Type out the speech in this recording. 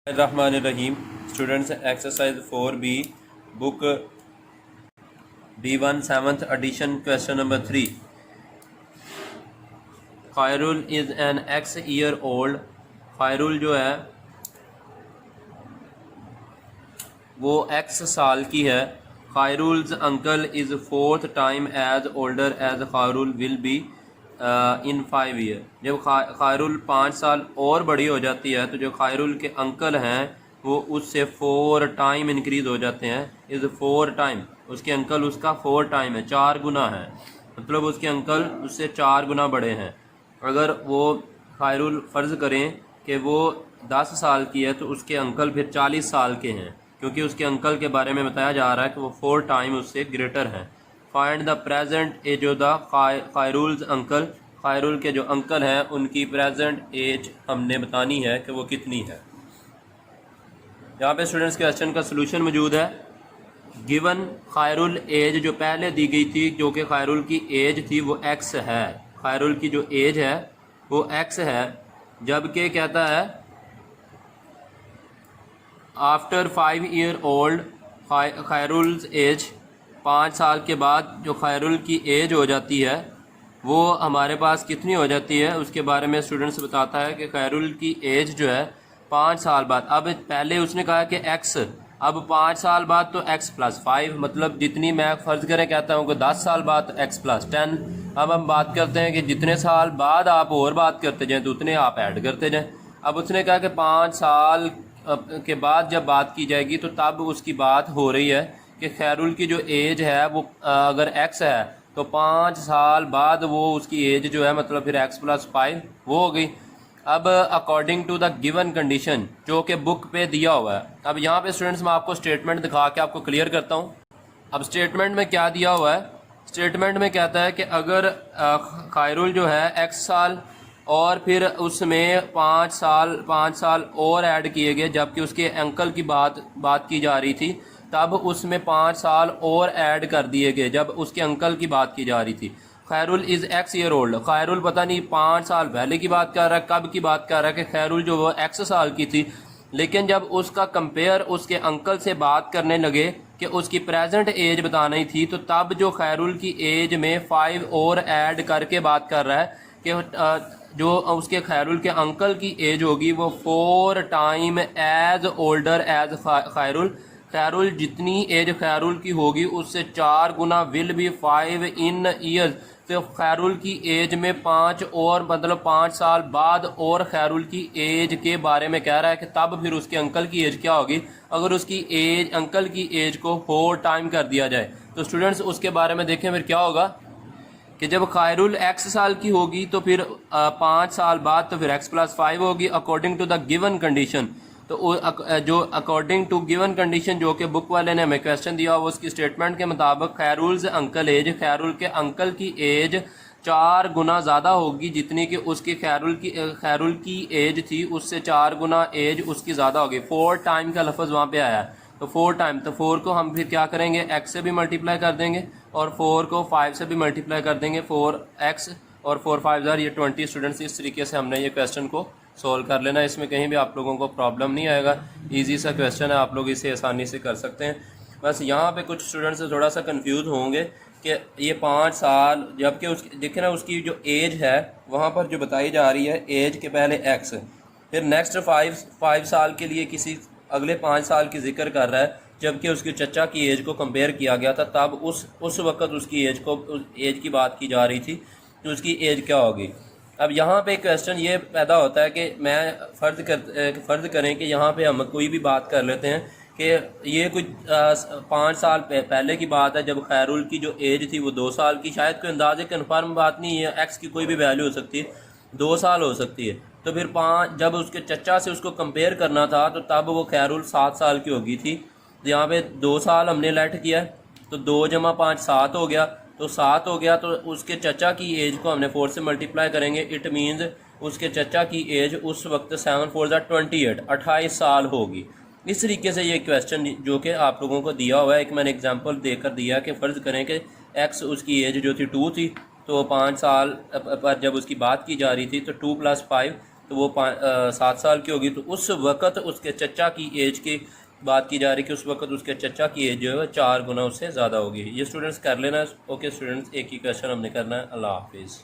Rahmanir-Rahim. Students, exercise 4B, book B1 7th edition, question number 3. Khairul is an X year old. Khairul जो है वो X साल की है. Khairul's uncle is 4th time as older as Khairul will be in 5 year. जब खैरुल 5 साल और बड़ी हो जाती है तो जो खैरुल के अंकल हैं वो उससे 4 टाइम इंक्रीज़ हो जाते हैं. इज़ 4 टाइम, उसके अंकल उसका 4 टाइम है, 4 गुना है, मतलब उसके अंकल उससे 4 गुना बड़े हैं. अगर वो खैरुल फ़र्ज़ करें कि वो 10 साल की है तो उसके अंकल फिर 40 साल के हैं, क्योंकि उसके अंकल के बारे में बताया जा रहा है कि वो 4 टाइम उससे ग्रेटर हैं. Find the present age of the Khairul's uncle. Khairul के जो अंकल हैं उनकी प्रेजेंट एज हमने बतानी है कि वो कितनी है. यहाँ पे स्टूडेंट्स क्वेश्चन का सलूशन मौजूद है. गिवन खैरुल एज जो पहले दी गई थी, जो कि खैरुल की एज थी वो एक्स है. खैरुल की जो एज है वो एक्स है, जबकि कहता है आफ्टर 5 ईयर ओल्ड खैरुल्स एज, 5 साल के बाद जो खैरुल की एज हो जाती है वो हमारे पास कितनी हो जाती है, उसके बारे में स्टूडेंट्स बताता है कि खैरुल की एज जो है 5 साल बाद, अब पहले उसने कहा कि x, अब 5 साल बाद तो x प्लस 5, मतलब जितनी मैं फ़र्ज़ करें कहता हूँ कि 10 साल बाद तो x प्लस 10. अब हम बात करते हैं कि जितने साल बाद आप और बात करते जाएँ तो उतने आप ऐड करते जाएँ. अब उसने कहा कि 5 साल के बाद जब बात की जाएगी तो तब उसकी बात हो रही है कि खैरुल की जो एज है वो अगर x है तो 5 साल बाद वो उसकी एज जो है मतलब फिर x प्लस 5 वो हो गई. अब according to the given condition जो कि बुक पे दिया हुआ है. अब यहाँ पे स्टूडेंट्स मैं आपको स्टेटमेंट दिखा के आपको क्लियर करता हूँ. अब स्टेटमेंट में क्या दिया हुआ है, स्टेटमेंट में कहता है कि अगर खैरुल जो है x साल और फिर उसमें 5 साल और ऐड किए गए, जबकि उसके अंकल की बात की जा रही थी, तब उसमें 5 साल और ऐड कर दिए गए जब उसके अंकल की बात की जा रही थी. खैरुल इज़ एक्स ईयर ओल्ड. खैरुल पता नहीं 5 साल पहले की बात कर रहा है, कब की बात कर रहा है कि खैरुल जो वो एक्स साल की थी, लेकिन जब उसका कंपेयर उसके अंकल से बात करने लगे कि उसकी प्रेजेंट एज बतानी थी, तो तब जो खैरुल की एज में 5 और ऐड करके बात कर रहा है कि जो उसके खैरुल के अंकल की एज होगी वो 4 टाइम एज ओल्डर एज खैरुल. खैरुल जितनी एज खैरुल की होगी उससे 4 गुना विल बी 5 इन ईयर्स. तो खैरुल की एज में 5 और मतलब 5 साल बाद और खैरुल की एज के बारे में कह रहा है कि तब फिर उसके अंकल की एज क्या होगी अगर उसकी एज अंकल की एज को 4 टाइम कर दिया जाए. तो स्टूडेंट्स उसके बारे में देखें फिर क्या होगा कि जब खैरुल x साल की होगी तो फिर 5 साल बाद तो फिर x प्लस 5 होगी according to the given condition. तो जो अकॉर्डिंग टू गिवन कंडीशन जो कि बुक वाले ने हमें क्वेश्चन दिया वो उसकी स्टेटमेंट के मुताबिक खैरुल्स अंकल एज, खैरुल के अंकल की एज 4 गुना ज़्यादा होगी जितनी कि उसकी खैरुल की एज थी, उससे 4 गुना एज उसकी ज़्यादा होगी. 4 टाइम का लफ्ज़ वहाँ पे आया है, तो 4 टाइम, तो 4 को हम फिर क्या करेंगे x से भी मल्टीप्लाई कर देंगे और 4 को 5 से भी मल्टीप्लाई कर देंगे. 4x और 4 5 ये 20. स्टूडेंट्स इस तरीके से हमने ये क्वेश्चन को सोल्व कर लेना. इसमें कहीं भी आप लोगों को प्रॉब्लम नहीं आएगा, इजी सा क्वेश्चन है, आप लोग इसे आसानी से कर सकते हैं. बस यहाँ पे कुछ स्टूडेंट्स थोड़ा सा कंफ्यूज होंगे कि ये 5 साल, जबकि उसकी देखें ना उसकी जो एज है वहाँ पर जो बताई जा रही है एज के पहले x, फिर नेक्स्ट 5 साल के लिए किसी अगले 5 साल की जिक्र कर रहा है, जबकि उसके चचा की एज को कंपेयर किया गया था, तब उस वक्त उसकी एज की बात की जा रही थी तो उसकी एज क्या होगी. अब यहाँ पे क्वेश्चन ये पैदा होता है कि मैं फ़र्ज़ करें कि यहाँ पे हम कोई भी बात कर लेते हैं कि ये कुछ 5 साल पहले की बात है जब खैरुल की जो एज थी वो 2 साल की, शायद कोई अंदाजे कन्फर्म बात नहीं है, एक्स की कोई भी वैल्यू हो सकती है, 2 साल हो सकती है. तो फिर 5 जब उसके चचा से उसको कंपेयर करना था तो तब वो खैरुल 7 साल की होगी थी. तो यहाँ पे 2 साल हमने लेट किया है तो 2 जमा 5 7 हो गया, तो 7 हो गया, तो उसके चचा की एज को हमने 4 से मल्टीप्लाई करेंगे. इट मीन्स उसके चचा की एज उस वक्त 7 4 28 28 साल होगी. इस तरीके से ये क्वेश्चन जो कि आप लोगों को दिया हुआ है, एक मैंने एग्जांपल देकर दिया कि फ़र्ज़ करें कि x उसकी एज जो थी 2 थी, तो 5 साल पर जब उसकी बात की जा रही थी तो 2 + 5 तो वो 7 साल की होगी, तो उस वक़्त उसके चचा की एज की बात की जा रही है कि उस वक़्त उसके चचा की एज जो है 4 गुना उससे ज़्यादा होगी। ये स्टूडेंट्स कर लेना। ओके स्टूडेंट्स, एक ही क्वेश्चन हमने करना है। अल्लाह हाफिज़।